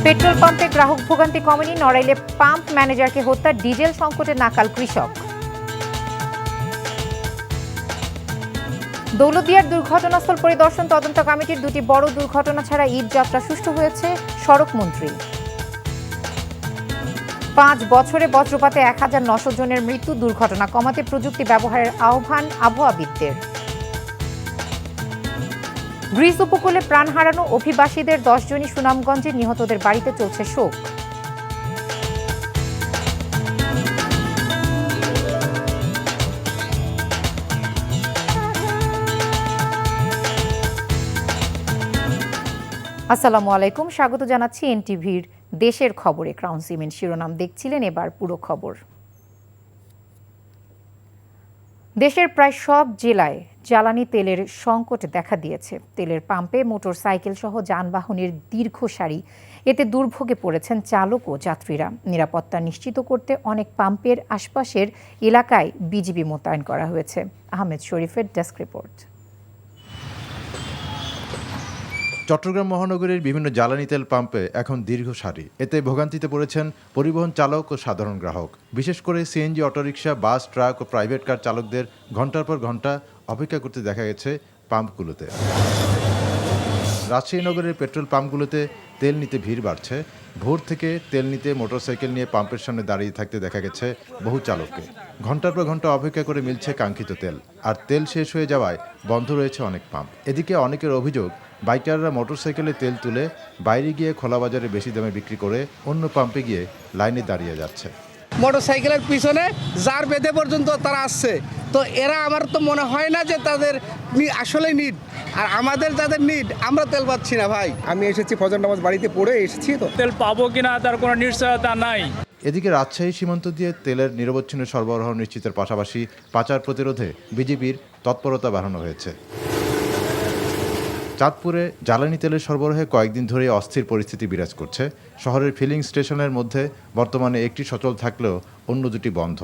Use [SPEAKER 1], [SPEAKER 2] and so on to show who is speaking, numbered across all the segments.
[SPEAKER 1] Petrol পাম্পে গ্রাহক ভোগান্তি কমেনি, নড়াইলে পাম্প ম্যানেজারকে হত্যা, ডিজেল সংকটে নাকাল কৃষক। দৌলতদিয়ার দুর্ঘটনাস্থল পরিদর্শন তদন্ত কমিটির, দুটি বড় দুর্ঘটনা ছাড়া ঈদ যাত্রা সুষ্ঠু হয়েছে, সড়ক মন্ত্রী। 5 বছরে বজ্রপাতে 1900 জনের মৃত্যু, দুর্ঘটনা কমাতে প্রযুক্তি ব্যবহারের আহ্বান আবহাওয়াবিদদের। গ্রিস উপকূলে প্রাণ হারানো অভিবাসীদের 10 জনই সুনামগঞ্জে, নিহতদের বাড়িতে চলছে শোক। আসসালামু আলাইকুম, স্বাগত জানাচ্ছি এনটিভির দেশের খবরে। ক্রাউন সিমেন্ট শিরোনাম দেখছিলেন, এবার পুরো খবর। দেশের প্রায় সব জেলায় জ্বালানি তেলের সংকট দেখা দিয়েছে। তেলের পাম্পে মোটর সাইকেল সহ যানবাহনের দীর্ঘ সারি, এতে দুর্ভোগে পড়েছেন চালক ও যাত্রীরা। নিরাপত্তা নিশ্চিত করতে অনেক পাম্পের আশপাশের এলাকায় বিজিবি মোতায়েন করা হয়েছে। আহমেদ শরীফের ডেস্ক রিপোর্ট।
[SPEAKER 2] চট্টগ্রাম মহানগরীর বিভিন্ন জ্বালানি তেল পাম্পে এখন দীর্ঘ সারি, এতে ভোগান্তিতে পড়েছেন পরিবহন চালক ও সাধারণ গ্রাহক। বিশেষ করে সিএনজি, অটোরিকশা, বাস, ট্রাক ও প্রাইভেট কার চালকদের ঘন্টার পর ঘন্টা অপেক্ষা করতে দেখা গেছে পাম্পগুলোতে। রাজশাহী নগরের পেট্রোল পাম্পগুলোতে তেল নিতে ভিড় বাড়ছে। ভোর থেকে তেল নিতে মোটরসাইকেল নিয়ে পাম্পের সামনে দাঁড়িয়ে থাকতে দেখা গেছে বহু চালককে। ঘন্টার পর ঘন্টা অপেক্ষা করে মিলছে কাঙ্ক্ষিত তেল, আর তেল শেষ হয়ে যাওয়ায় বন্ধ রয়েছে অনেক পাম্প। এদিকে অনেকের অভিযোগ, বাইকাররা মোটরসাইকেলে তেল তুলে বাইরে গিয়ে খোলা বাজারে বেশি দামে বিক্রি করে অন্য পাম্পে গিয়ে লাইনে দাঁড়িয়ে যাচ্ছে।
[SPEAKER 3] মোটরসাইকেলের পিছনে জার বেঁধে পর্যন্ত তারা আসছে, তো এরা আমার তো মনে হয় না যে তাদের আসলে নিড, আর আমাদের যাদের নিড আমরা তেল পাচ্ছি না। ভাই,
[SPEAKER 4] আমি এসেছি ফজর নামাজ বাড়িতে পড়ে এসেছি, তো
[SPEAKER 5] তেল পাবো কিনা তার কোনো নিশ্চয়তা নাই।
[SPEAKER 2] এদিকে রাজশাহী সীমান্ত দিয়ে তেলের নিরবচ্ছিন্ন সরবরাহ নিশ্চিতের পাশাপাশি পাচার প্রতিরোধে বিজিবির তৎপরতা বাড়ানো হয়েছে। চাঁদপুরে জ্বালানি তেলের সরবরাহে কয়েকদিন ধরে অস্থির পরিস্থিতি বিরাজ করছে। শহরের ফিলিং স্টেশনের মধ্যে বর্তমানে একটি সচল থাকলেও অন্য দুটি বন্ধ।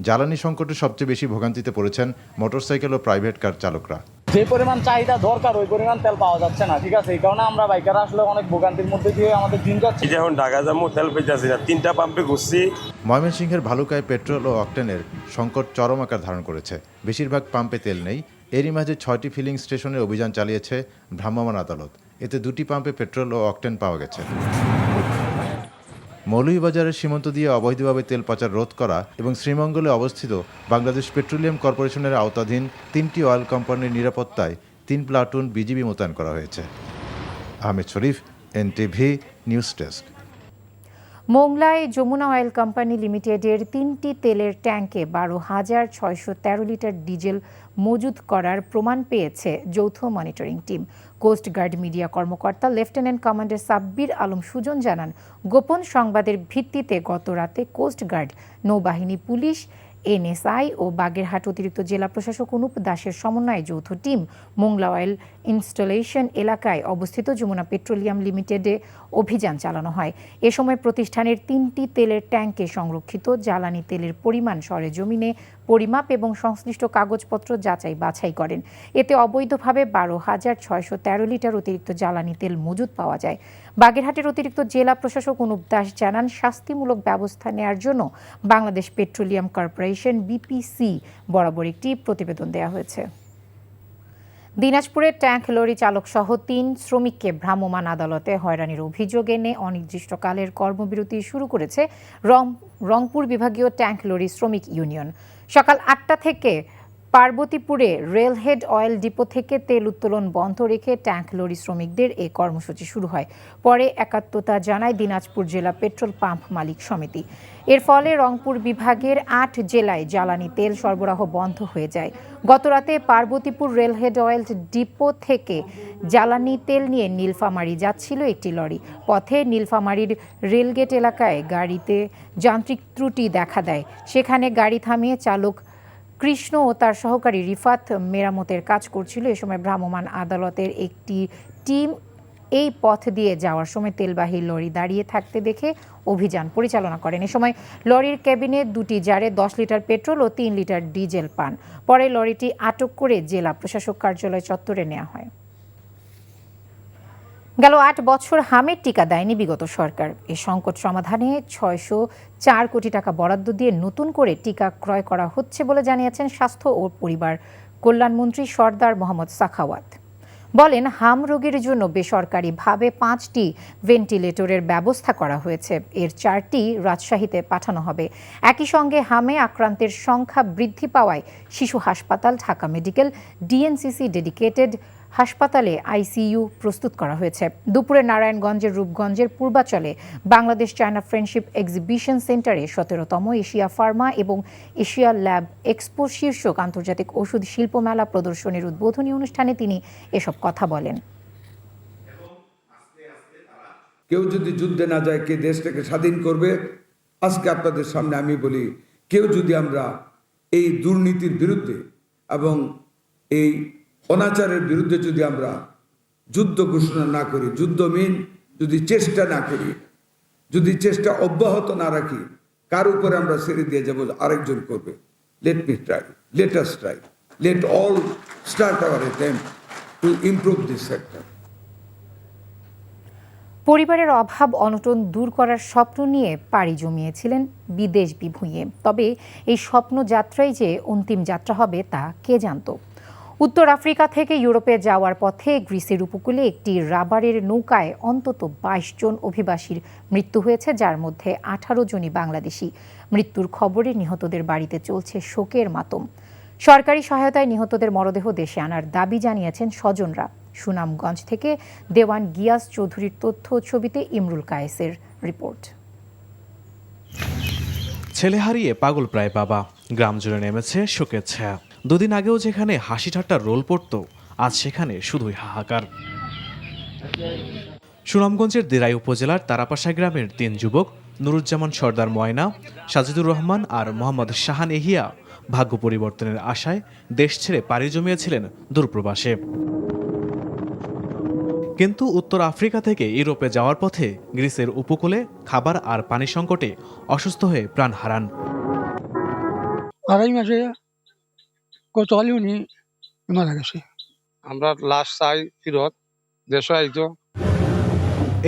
[SPEAKER 2] জ্বালানি সংকটে সবচেয়ে বেশি ভোগান্তিতে পড়েছেন মোটরসাইকেল ও প্রাইভেট কার চালকরা।
[SPEAKER 6] যে পরিমাণ চাহিদা দরকার ওই পরিমাণ তেল পাওয়া যাচ্ছে না, ঠিক আছে। এই কারণে আমরা বাইকাররা আসলে অনেক ভোগান্তির মধ্যে দিয়ে আমাদের দিন যাচ্ছে।
[SPEAKER 7] যখন ঢাকা যাবো তেল পেয়েছি না, 3টা পাম্পে ঘুরছি।
[SPEAKER 2] ময়মনসিংহের ভালুকায় পেট্রোল ও অকটেনের সংকট চরম আকার ধারণ করেছে। বেশিরভাগ পাম্পে তেল নেই। এরই মাঝে 6টি ফিলিং স্টেশনে অভিযান চালিয়েছে ভ্রাম্যমাণ আদালত। এতে 2টি পাম্পে পেট্রোল ও অকটেন পাওয়া গেছে। মৌলভীবাজারের সীমান্ত দিয়ে অবৈধভাবে তেল পাচার রোধ করা এবং শ্রীমঙ্গলে অবস্থিত বাংলাদেশ পেট্রোলিয়াম কর্পোরেশনের আওতাধীন 3টি অয়েল কোম্পানির নিরাপত্তায় 3 প্লাটুন বিজিবি মোতায়েন করা হয়েছে। Ahmed Sharif, NTV news desk.
[SPEAKER 1] মোংলায় যমুনা অয়েল কোম্পানি লিমিটেডের 3টি তেলের ট্যাঙ্কে 12,613 লিটার ডিজেল মজুত করার প্রমাণ পেয়েছে যৌথ মনিটরিং টিম। কোস্টগার্ড মিডিয়া কর্মকর্তা লেফটেন্যান্ট কমান্ডার সাব্বির আলম সুজন জানান, গোপন সংবাদের ভিত্তিতে গত রাতে কোস্টগার্ড, নৌবাহিনী, পুলিশ, এনএসআই ও বাগেরহাট অতিরিক্ত জেলা প্রশাসক অনুপ দাসের সমন্বয়ে যৌথ টিম মোংলা অয়েল ইনস্টলেশন এলাকায় অবস্থিত যমুনা পেট্রোলিয়াম লিমিটেডে অভিযান চালানো হয়। এ সময় প্রতিষ্ঠানের 3টি তেলের ট্যাঙ্কে সংরক্ষিত জ্বালানি তেলের পরিমাণ সরেজমিনে পরিমাপ এবং সংশ্লিষ্ট কাগজপত্র যাচাই বাছাই করেন। এতে অবৈধভাবে 12,613 লিটার অতিরিক্ত জ্বালানি তেল মজুত পাওয়া যায়। বাগেরহাটের অতিরিক্ত জেলা প্রশাসক অনুপ দাস জানান, শাস্তিমূলক ব্যবস্থা নেওয়ার জন্য বাংলাদেশ পেট্রোলিয়াম কর্পোরেশন বিপিসি বরাবর একটি প্রতিবেদন দেওয়া হয়েছে। দিনাজপুরের ট্যাঙ্ক লরি চালক সহ 3 শ্রমিককে ভ্রাম্যমাণ আদালতে হয়রানির অভিযোগ এনে অনির্দিষ্টকালের কর্মবিরতি শুরু করেছে রংপুর বিভাগীয় ট্যাঙ্ক লরি শ্রমিক ইউনিয়ন। সকাল 8টা থেকে পার্বতীপুরে রেলহেড অয়েল ডিপো থেকে তেল উত্তোলন বন্ধ রেখে ট্যাঙ্ক লরি শ্রমিকদের এই কর্মসূচি শুরু হয়। পরে একাত্মতা জানায় দিনাজপুর জেলা পেট্রোল পাম্প মালিক সমিতি। এর ফলে রংপুর বিভাগের 8 জেলায় জ্বালানি তেল সরবরাহ বন্ধ হয়ে যায়। গতরাতে পার্বতীপুর রেলহেড অয়েল ডিপো থেকে জ্বালানি তেল নিয়ে নীলফামারী যাচ্ছিল একটি লরি। পথে নীলফামারীর রেলগেট এলাকায় গাড়িতে যান্ত্রিক ত্রুটি দেখা দেয়। সেখানে গাড়ি থামিয়ে চালক কৃষ্ণ ও তার সহকারী রিফাত মেরামতের কাজ করছিল। এ সময় ভ্রাম্যমাণ আদালতের একটি টিম এই পথ দিয়ে যাওয়ার সময় তেলবাহী লরি দাঁড়িয়ে থাকতে দেখে অভিযান পরিচালনা করেন। এ সময় লরির ক্যাবিনে 2টি জারে 10 লিটার পেট্রোল ও 3 লিটার ডিজেল পান। পরে লরিটি আটক করে জেলা প্রশাসক কার্যালয় চত্বরে নেওয়া হয়। গেল ৮ বছর হামের টিকা দেয়নি বিগত সরকার। এই সংকট সমাধানে ৬০৪ কোটি টাকা বরাদ্দ দিয়ে নতুন করে টিকা ক্রয় করা হচ্ছে বলে জানিয়েছেন স্বাস্থ্য ও পরিবার কল্যাণমন্ত্রী সরদার মোহাম্মদ সাখাওয়াত। বলেন, হাম রোগীর জন্য বেসরকারিভাবে ৫টি ভেন্টিলেটরের ব্যবস্থা করা হয়েছে, এর ৪টি রাজশাহীতে পাঠানো হবে। একই সঙ্গে হামে আক্রান্তের সংখ্যা বৃদ্ধি পাওয়ায় শিশু হাসপাতাল, ঢাকা মেডিকেল, ডিএনসিসি ডেডিকেটেড হাসপাতালে আইসিইউ প্রস্তুত করা হয়েছে। দুপুরে নারায়ণগঞ্জের রূপগঞ্জের পূর্বাচলে বাংলাদেশ চায়না ফ্রেন্ডশিপ এক্সিবিশন সেন্টারে ১৭তম এশিয়া ফার্মা এবং এশিয়া ল্যাব এক্সপো শীর্ষক আন্তর্জাতিক ওষুধ শিল্প মেলা প্রদর্শনীর উদ্বোধনী অনুষ্ঠানে তিনি এসব কথা বলেন।
[SPEAKER 8] কেউ যদি যুদ্ধে না যায়, কে দেশটাকে স্বাধীন করবে? আজকে আপনাদের সামনে আমি বলি, কেউ যদি আমরা এই দুর্নীতির বিরুদ্ধে এবং এই অনাচারের বিরুদ্ধে যদি আমরা যুদ্ধ ঘোষণা না করি, যুদ্ধহীন যদি চেষ্টা না করি, যদি চেষ্টা অব্যাহত না রাখি, কার উপরে আমরা ছেড়ে দিয়ে যাব আরেকজন করবে। Let me try, let us try, late all start our attempt to improve this sector.
[SPEAKER 1] পরিবারের অভাব অনটন দূর করার স্বপ্ন নিয়ে পাড়ি জমিয়েছিলেন বিদেশ বিভুঁইয়ে। তবে এই স্বপ্নযাত্রাই যে অন্তিম যাত্রা হবে তা কে জানত। উত্তর আফ্রিকা থেকে ইউরোপে যাওয়ার পথে গ্রিসের উপকূলে একটি রাবারের নৌকায় অন্তত ২২ জন অভিবাসীর মৃত্যু হয়েছে, যার মধ্যে ১৮ জনই বাংলাদেশি। মৃত্যুর খবরে নিহতদের বাড়িতে চলছে শোকের মাতম। সরকারি সহায়তায় নিহতদের মরদেহ দেশে আনার দাবি জানিয়েছেন স্বজনরা। সুনামগঞ্জ থেকে দেওয়ান গিয়াস চৌধুরীর তথ্য, ছবিতে ইমরুল কায়েসের রিপোর্ট।
[SPEAKER 9] ছেলে হারিয়ে পাগল প্রায় বাবা, গ্রাম জুড়ে নেমেছে শোকের ছায়া। দুদিন আগেও যেখানে হাসি ঠাট্টার রোল পড়ত, আজ সেখানে শুধুই হাহাকার। সুনামগঞ্জের দিরাই উপজেলার তারাপাশা গ্রামের ৩ যুবক নুরুজ্জামান সর্দার ময়না, সাজিদুর রহমান আর মোহাম্মদ শাহান এহিয়া ভাগ্য পরিবর্তনের আশায় দেশ ছেড়ে পাড়ি জমিয়েছিলেন দূরপ্রবাসে। কিন্তু উত্তর আফ্রিকা থেকে ইউরোপে যাওয়ার পথে গ্রিসের উপকূলে খাবার আর পানি সংকটে অসুস্থ হয়ে প্রাণ হারান।
[SPEAKER 10] আড়াই মাসে গতকালই উনি মারা গেছে।
[SPEAKER 3] আমরা লাশ চাই ফিরত দেশে আইতো।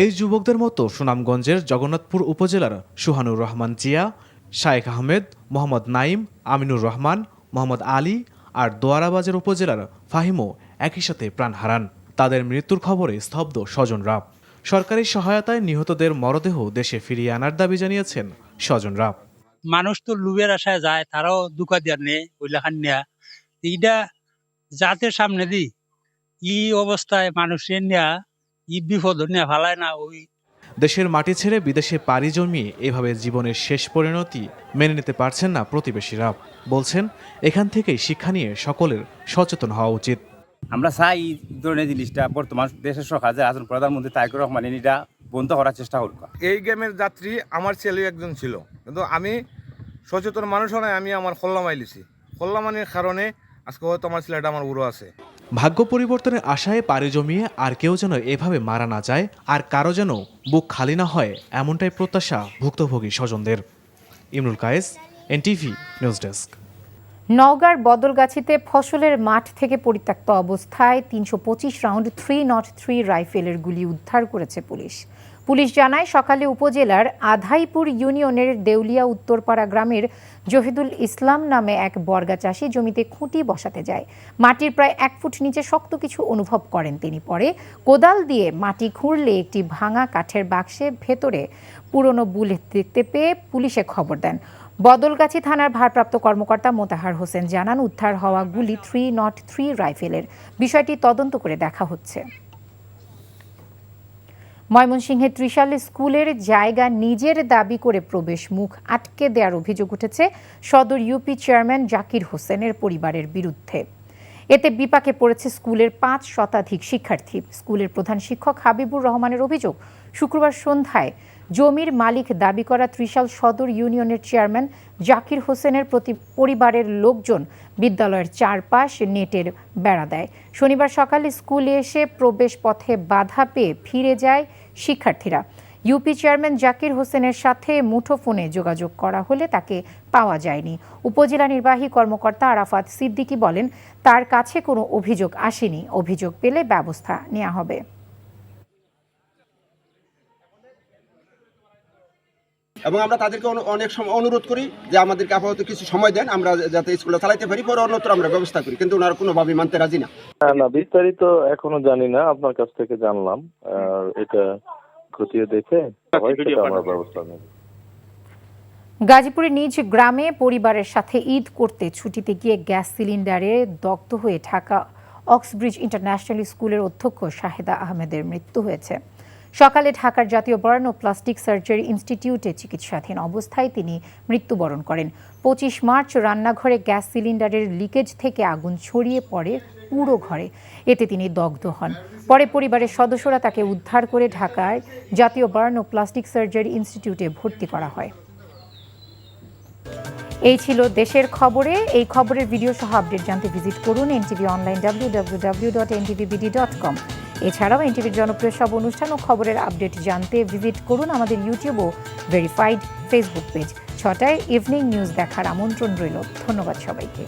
[SPEAKER 9] এই যুবকদের মতো সুনামগঞ্জের জগন্নাথপুর উপজেলার সুহানুর রহমান জিয়া, শায়েখ আহমেদ, মোহাম্মদ নাইম, আমিনুর রহমান, মোহাম্মদ আলী আর দোয়ারাবাজার উপজেলার ফাহিমও একই সাথে প্রাণ হারান। তাদের মৃত্যুর খবরে স্তব্ধ স্বজনরা। সরকারি সহায়তায় নিহতদের মরদেহ দেশে ফিরিয়ে আনার দাবি জানিয়েছেন স্বজনরা।
[SPEAKER 10] মানুষ তো লুবের আশায় যায়, তারাও দুকা দেওয়ার নেই ওইলাখান নেয়া। এইটা জাতের সামনে দি ই অবস্থায় মানুষের নেয়া ই বিপদ নেয়া ভালায় না। ওই
[SPEAKER 9] দেশের মাটি ছেড়ে বিদেশে পাড়ি জমিয়ে এভাবে জীবনের শেষ পরিণতি মেনে নিতে পারছেন না প্রতিবেশীরা। বলছেন, এখান থেকেই শিক্ষা নিয়ে সকলের সচেতন হওয়া উচিত।
[SPEAKER 6] আমরা চাই এই ধরনের জিনিসটা বর্তমান দেশের সরকার যে আছেন প্রধানমন্ত্রী তারেক রহমান এটা বন্ধ করার চেষ্টা করুক।
[SPEAKER 4] এই গেমের যাত্রী আমার ছেলে একজন ছিল, কিন্তু আমি সচেতন মানুষ নয়, আমি আমার খোল্লামাই লিছি। খোল্লামানির কারণে আজকে হয়তো আমার ছেলেটা আমার বুড়ো আছে।
[SPEAKER 9] ভাগ্য পরিবর্তনের আশায় পাড়ি জমিয়ে আর কেউ যেন এভাবে মারা না যায়, আর কারো যেন বুক খালি না হয়, এমনটাই প্রত্যাশা ভুক্তভোগী স্বজনদের। Imrul Kayes, NTV news desk.
[SPEAKER 1] নওগাঁর বদলগাছিতে ফসলের মাঠ থেকে পরিত্যক্ত অবস্থায় ৩২৫ রাউন্ড 303 রাইফেলের গুলি উদ্ধার করেছে পুলিশ। পুলিশ জানায়, সকালে উপজেলার আধাইপুর ইউনিয়নের দেউলিয়া উত্তরপাড়া গ্রামের জহিদুল ইসলাম নামে এক বর্গা চাষি জমিতে খুঁটি বসাতে যায়। মাটির প্রায় ১ ফুট নিচে শক্ত কিছু অনুভব করেন তিনি। পরে কোদাল দিয়ে মাটি খুঁড়লে একটি ভাঙা কাঠের বাক্সের ভেতরে পুরনো বুলেট দেখতে পেয়ে পুলিশে খবর দেন। বদলগাছি থানার ভারপ্রাপ্ত কর্মকর্তা মোতাহার হোসেন জানান, উদ্ধার হওয়া গুলি 303 রাইফেলের। বিষয়টি তদন্ত করে দেখা হচ্ছে। ময়মনসিংহের ত্রিশাল স্কুলের জায়গা নিজের দাবি করে প্রবেশ মুখ আটকে দেওয়ার অভিযোগ উঠেছে সদর ইউপি চেয়ারম্যান জাকির হোসেনের পরিবারের বিরুদ্ধে। এতে বিপাকে পড়েছে স্কুলের ৫ শতাধিক শিক্ষার্থী। স্কুলের প্রধান শিক্ষক হাবিবুর রহমানের অভিযোগ, শুক্রবার সন্ধ্যায় জমির মালিক দাবি করা ত্রিশাল সদর ইউনিয়নের চেয়ারম্যান জাকির হোসেনের পরিবারের লোকজন বিদ্যালয়ের চারপাশ নেটের বেড়া দেয়। শনিবার সকালে স্কুলে এসে প্রবেশ পথে বাধা পেয়ে ফিরে যায় শিক্ষার্থীরা। ইউপি চেয়ারম্যান জাকির হোসেনের সাথে মুঠোফোনে যোগাযোগ করা হলে তাকে পাওয়া যায়নি। উপজেলা নির্বাহী কর্মকর্তা আরাফাত সিদ্দিকী বলেন, তার কাছে কোনো অভিযোগ আসেনি, অভিযোগ পেলে ব্যবস্থা নেওয়া হবে।
[SPEAKER 11] এবং আমরা তাদেরকে অনেক সময় অনুরোধ করি যে আমাদেরকে আপাতত কিছু সময় দেন, আমরা যাতে স্কুলটা চালাইতে পারি, পরে অন্যত্র আমরা ব্যবস্থা করি, কিন্তু ওনারা কোনোভাবে মানতে রাজি না।
[SPEAKER 12] না, বিস্তারিত এখনো জানি না, আপনার কাছ থেকে জানলাম। আর এটা খতিয়ে দেখে আমরা ব্যবস্থা নেব।
[SPEAKER 1] গাজীপুরের নিজ গ্রামে পরিবারের সাথে ঈদ করতে ছুটিতে গিয়ে গ্যাস সিলিন্ডারে দগ্ধ হয়ে ঢাকা অক্সব্রিজ ইন্টারন্যাশনাল স্কুলের অধ্যক্ষ শাহেদা আহমেদের মৃত্যু হয়েছে। সকালে ঢাকার জাতীয় বার্ন ও প্লাস্টিক সার্জারি ইনস্টিটিউটে চিকিৎসাধীন অবস্থায় তিনি মৃত্যুবরণ করেন। 25 মার্চ রান্নাঘরে গ্যাস সিলিন্ডারের লিকেজ থেকে আগুন ছড়িয়ে পড়ে পুরো ঘরে, এতে তিনি দগ্ধ হন। পরে পরিবারের সদস্যরা তাকে উদ্ধার করে ঢাকায় জাতীয় বার্ন ও প্লাস্টিক সার্জারি ইনস্টিটিউটে ভর্তি করা হয়। এই ছিল দেশের খবরে। এই খবরের ভিডিও সহ আপডেট জানতে ভিজিট করুন এনটিভি অনলাইন www.ntvbd.com। এছাড়াও এনটিভির জনপ্রিয় সব অনুষ্ঠান ও খবরের আপডেট জানতে ভিজিট করুন আমাদের ইউটিউব ও ভেরিফাইড ফেসবুক পেজ। 6টায় ইভিনিং নিউজ দেখার আমন্ত্রণ রইল। ধন্যবাদ সবাইকে।